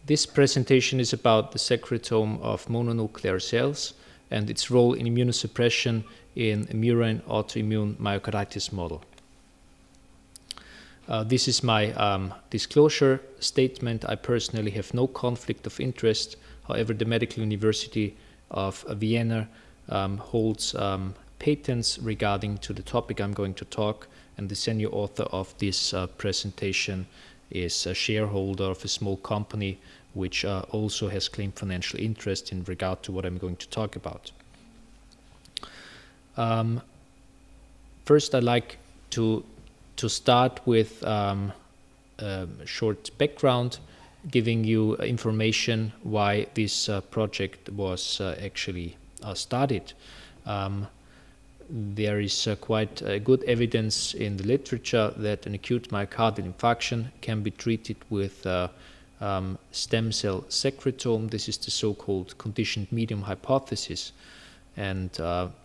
This presentation is about the secretome of mononuclear cells and its role in immunosuppression in a murine autoimmune myocarditis model. This is my disclosure statement. I personally have no conflict of interest. However, the Medical University of Vienna holds patents regarding to the topic I'm going to talk, and the senior author of this presentation is a shareholder of a small company which also has claimed financial interest in regard to what I'm going to talk about. First, I'd like to start with a short background, giving you information why this project was actually started. There is quite good evidence in the literature that an acute myocardial infarction can be treated with stem cell secretome. This is the so-called conditioned medium hypothesis. And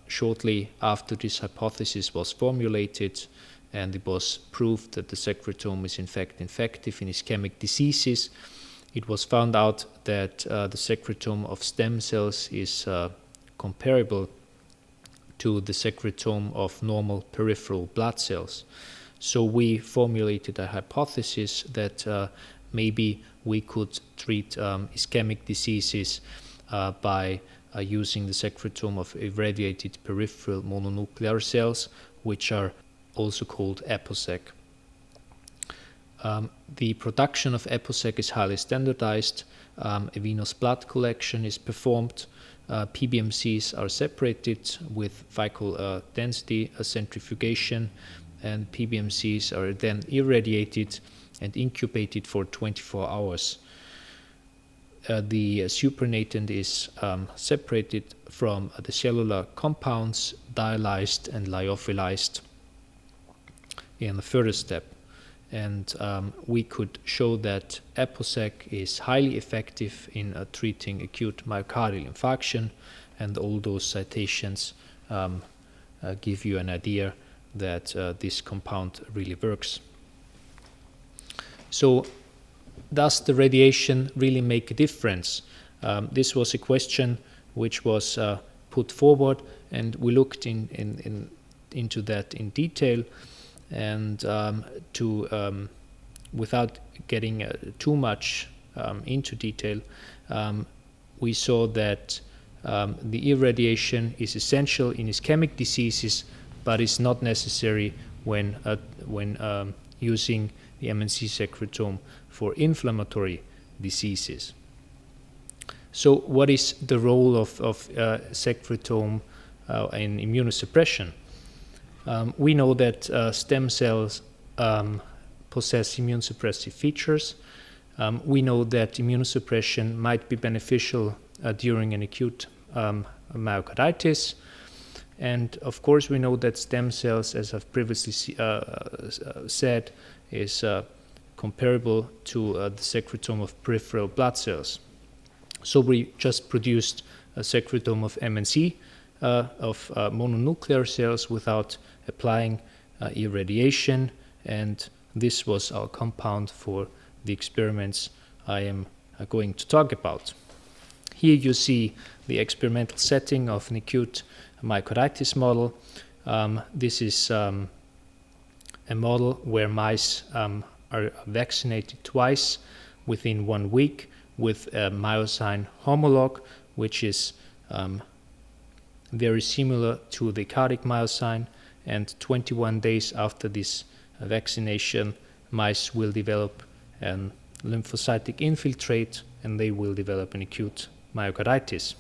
shortly after this hypothesis was formulated, and it was proved that the secretome is in fact effective in ischemic diseases, it was found out that the secretome of stem cells is comparable to the secretome of normal peripheral blood cells. So we formulated a hypothesis that maybe we could treat ischemic diseases by using the secretome of irradiated peripheral mononuclear cells, which are also called APOSEC. The production of APOSEC is highly standardized. A venous blood collection is performed. PBMCs are separated with fecal density centrifugation, and PBMCs are then irradiated and incubated for 24 hours. The supernatant is separated from the cellular compounds, dialyzed and lyophilized in the further step. And we could show that APOSEC is highly effective in treating acute myocardial infarction, and all those citations give you an idea that this compound really works. So, does the radiation really make a difference? This was a question which was put forward, and we looked into that in detail. And without getting too much into detail, we saw that the irradiation is essential in ischemic diseases, but is not necessary when using the MNC secretome for inflammatory diseases. So, what is the role of secretome in immunosuppression? We know that stem cells possess immunosuppressive features. We know that immunosuppression might be beneficial during an acute myocarditis. And of course, we know that stem cells, as I've previously said, is comparable to the secretome of peripheral blood cells. So we just produced a secretome of MNC, of mononuclear cells without applying irradiation, and this was our compound for the experiments I am going to talk about. Here you see the experimental setting of an acute myocarditis model. This is a model where mice are vaccinated twice within 1 week with a myosin homologue, which is very similar to the cardiac myosin, and 21 days after this vaccination, mice will develop a lymphocytic infiltrate, and they will develop an acute myocarditis.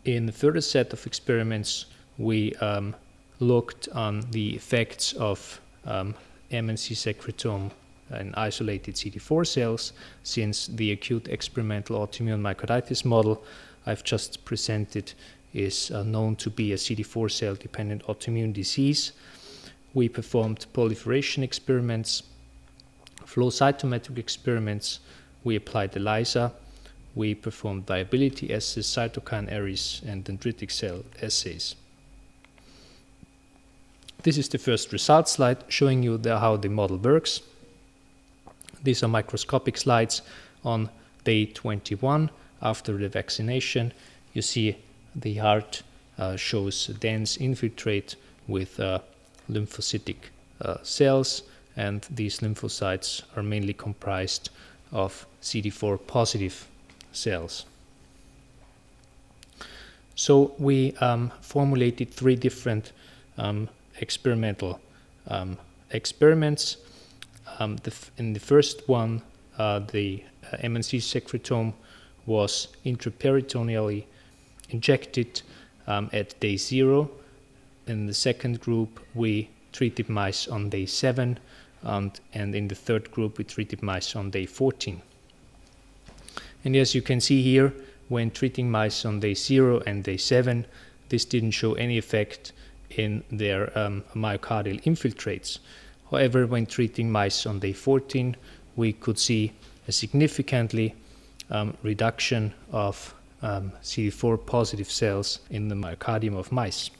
In the further set of experiments, we looked on the effects of MNC secretome in isolated CD4 cells, since the acute experimental autoimmune myocarditis model I've just presented is known to be a CD4 cell dependent autoimmune disease. We performed proliferation experiments, flow cytometric experiments, we applied ELISA, we performed viability assays, cytokine arrays, and dendritic cell assays. This is the first result slide showing you how the model works. These are microscopic slides on day 21 after the vaccination, you see the heart shows a dense infiltrate with lymphocytic cells, and these lymphocytes are mainly comprised of CD4 positive cells. So we formulated 3 different experimental experiments. In the first one, the MNC secretome was intraperitoneally injected at day 0. In the second group, we treated mice on day 7, and in the third group, we treated mice on day 14. And as you can see here, when treating mice on day 0 and day 7, this didn't show any effect in their myocardial infiltrates. However, when treating mice on day 14, we could see a significantly reduction of CD4 positive cells in the myocardium of mice.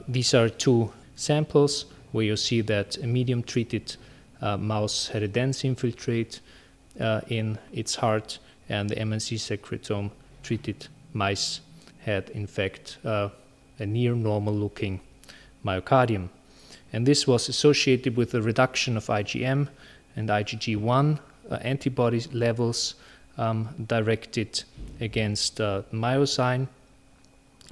These are 2 samples where you see that a medium treated mouse had a dense infiltrate in its heart, and the MNC secretome treated mice had in fact a near normal looking myocardium. And this was associated with a reduction of IgM and IgG1 antibody levels directed against myosin.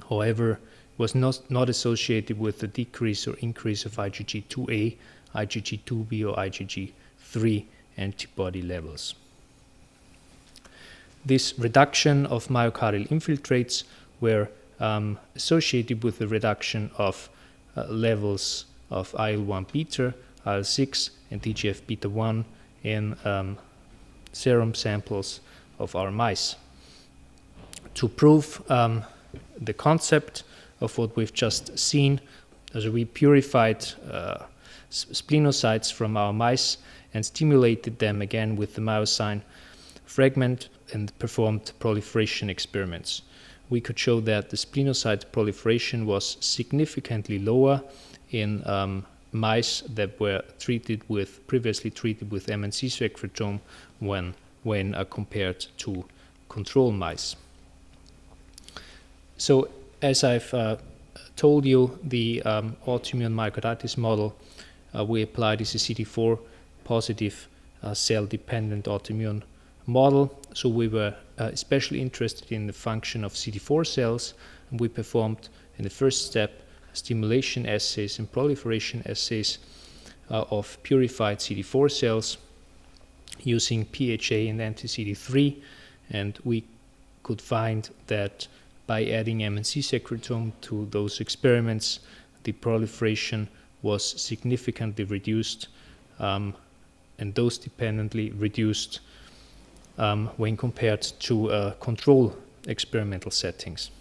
However, was not associated with a decrease or increase of IgG2A, IgG2B or IgG3 antibody levels. This reduction of myocardial infiltrates were associated with the reduction of levels of IL-1 beta, IL-6 and TGF-beta-1 in serum samples of our mice. To prove the concept of what we've just seen, as we purified splenocytes from our mice and stimulated them again with the myosin fragment and performed proliferation experiments. We could show that the splenocyte proliferation was significantly lower in mice that were previously treated with MNC secretome when compared to control mice. So, as I've told you, the autoimmune myocarditis model we applied is a CD4 positive cell-dependent autoimmune model. So we were especially interested in the function of CD4 cells, and we performed in the first step stimulation assays and proliferation assays of purified CD4 cells using PHA and anti-CD3, and we could find that by adding MNC secretome to those experiments, the proliferation was significantly reduced and dose-dependently reduced when compared to control experimental settings.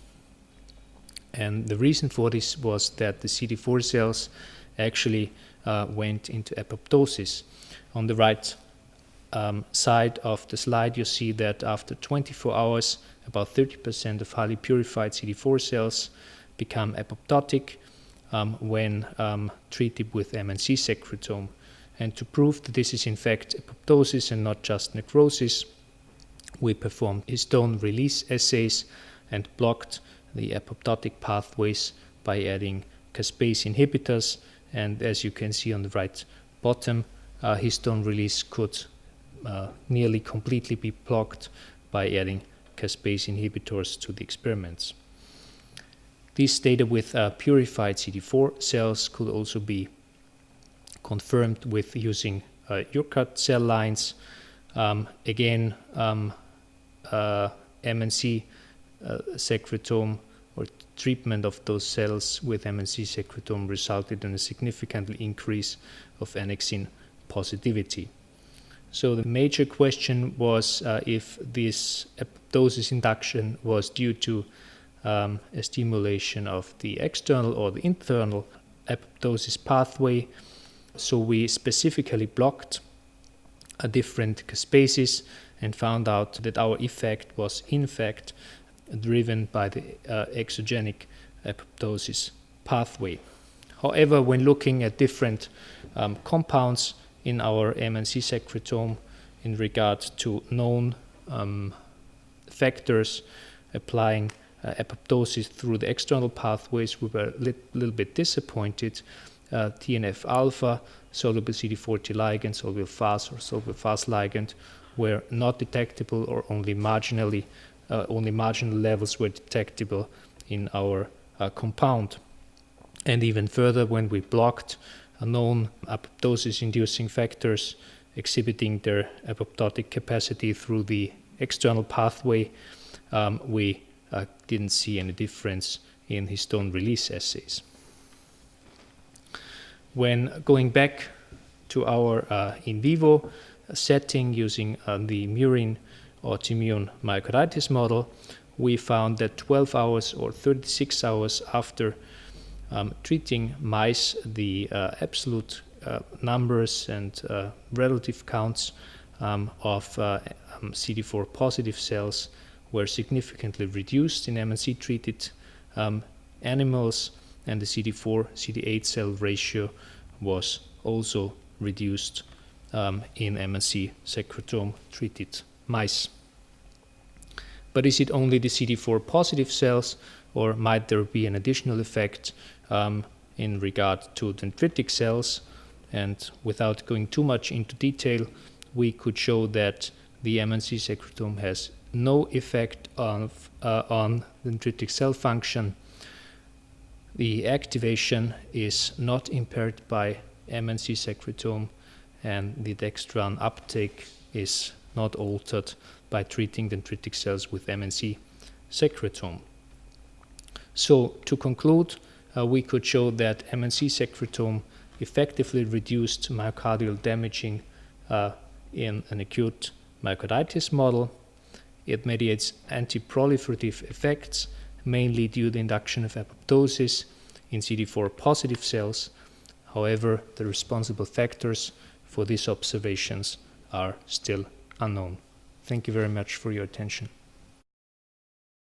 And the reason for this was that the CD4 cells actually went into apoptosis. On the right side of the slide, you see that after 24 hours, about 30% of highly purified CD4 cells become apoptotic when treated with MNC secretome. And to prove that this is in fact apoptosis and not just necrosis, we performed histone release assays and blocked the apoptotic pathways by adding caspase inhibitors. And as you can see on the right bottom, histone release could nearly completely be blocked by adding caspase inhibitors to the experiments. These data with purified CD4 cells could also be confirmed with using URCAT cell lines. Again, MNC secretome or treatment of those cells with MNC secretome resulted in a significant increase of annexin positivity. So the major question was if this apoptosis induction was due to a stimulation of the external or the internal apoptosis pathway. So we specifically blocked different caspases and found out that our effect was in fact driven by the exogenic apoptosis pathway. However, when looking at different compounds in our MNC secretome, in regard to known factors applying apoptosis through the external pathways, we were a little bit disappointed. TNF alpha, soluble CD40 ligand, soluble Fas or soluble Fas ligand were not detectable, or only marginal levels were detectable in our compound. And even further, when we blocked known apoptosis-inducing factors exhibiting their apoptotic capacity through the external pathway, we didn't see any difference in histone release assays. When going back to our in vivo setting using the murine autoimmune myocarditis model, we found that 12 hours or 36 hours after treating mice, the absolute numbers and relative counts of CD4 positive cells were significantly reduced in MNC treated animals, and the CD4 CD8 cell ratio was also reduced in MNC secretome treated mice. But is it only the CD4 positive cells, or might there be an additional effect in regard to dendritic cells? And without going too much into detail, we could show that the MNC secretome has no effect on dendritic cell function. The activation is not impaired by MNC secretome, and the dextran uptake is not altered by treating dendritic cells with MNC secretome. So to conclude, we could show that MNC secretome effectively reduced myocardial damaging in an acute myocarditis model. It mediates anti-proliferative effects, mainly due to the induction of apoptosis in CD4 positive cells. However, the responsible factors for these observations are still unknown. Thank you very much for your attention.